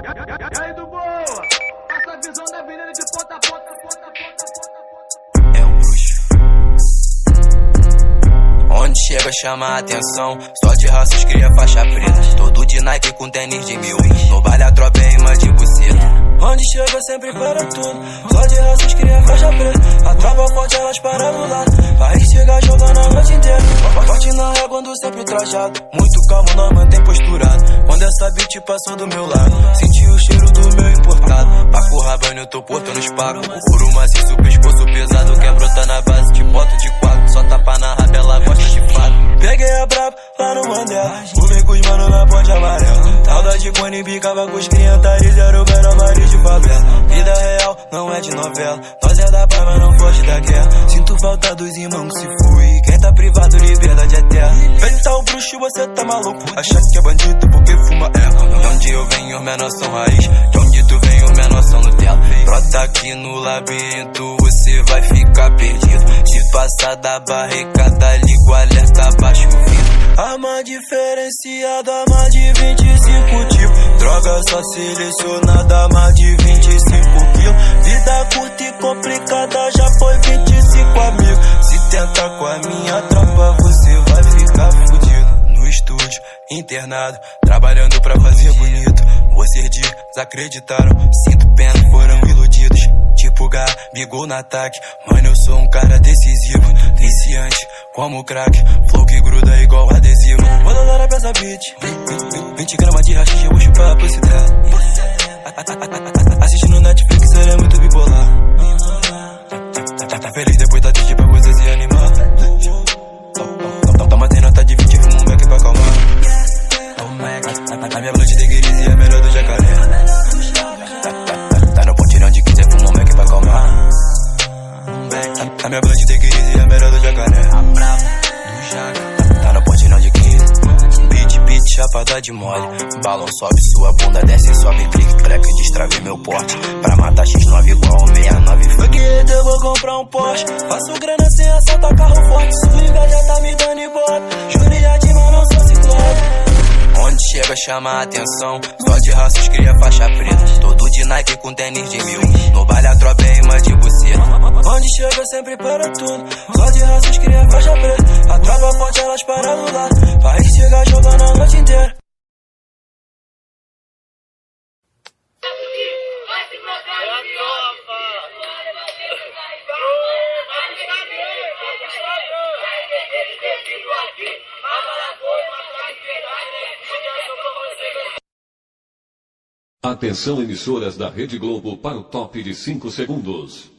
E aí do boa, passa a visão da avenida de ponta a ponta. É um bruxo. Onde chega chama a atenção, só de raças cria faixa preta. Todo de Nike com tênis de 1000, no baile a tropa é imã de buceta. Onde chega sempre para tudo, só de raças cria faixa preta. A tropa forte elas param do lado, aí chega jogando a noite inteira. Forte na régua ando sempre trajado, muito calmo nós mantém posturado. Quando essa beat passou do meu lado, senti o cheiro do meu importado. Paco Rabanne eu tô porto nos pagos, couro maciço, pescoço pesado. Quer brotar na base, te boto de quatro, só tapa na rabela, gosta de fato. Peguei a brava lá no Mandela, pulei com os mano na ponte amarela. Talda de cone, bicava com os clientares, era o menor marido de favela. Vida real, não é de novela, nós é da paz, mas não foge da guerra. Sinto falta dos irmãos que se fui, quem tá privado, liberdade é terra. Feita o bruxo, você tá maluco, acha que é bandido porque fuma erva. De onde eu venho, os menores são raiz, de onde tu vem, os menores são Nutella. Brota aqui no labirinto, você vai ficar perdido. Se passar da barricada, liga o alerta, baixa o vidro. Arma diferenciada, mais de 25 tipos. Droga só selecionada, mais de 25 quilos. Vida curta e complicada, já foi 25 amigos. Se tentar com a minha tropa, você vai ficar fudido. No estúdio, internado, trabalhando pra fazer bonito. Vocês desacreditaram, sinto pena, foram iludidos. Tipo Gabigol no ataque, mano eu sou um cara decisivo. Viciante, como crack, flow que gruda igual adesivo. Vou dar hora pra essa beat, 20 gramas de rachixe, eu vou chupar a pussy dela. Assistindo Netflix, ela é muito bipolar. Tá feliz depois da DJ pra você se animar. Toma tem nota de 20, fumo um beck pra acalmar. A minha blunt de guiriz e a melhor do jacaré. Tá no pontilhão de 15, fumo um beck pra acalmar. A minha blunt de guiriz e a melhor do jacaré. Tá no pontilhão de 15. Beat, chapada de mole. Balão sobe, sua bunda desce, sobe, clique, crack, destravei meu porte. Pra matar X9 igual ao 69. Fuck it, eu vou comprar um Porsche. Faço grana sem assaltar carro forte. Sua inveja tá me dando ibope. Juriade, mas não sou ciclope. Onde chega chama a atenção, só de raças cria faixa preta. Todo de Nike com tênis de 1000, no baile a tropa é imã de buceta. Onde chega sempre para tudo, só de raças cria faixa preta. A tropa forte elas param do lado, aí chega jogando a noite inteira. Atenção, emissoras da Rede Globo para o top de 5 segundos.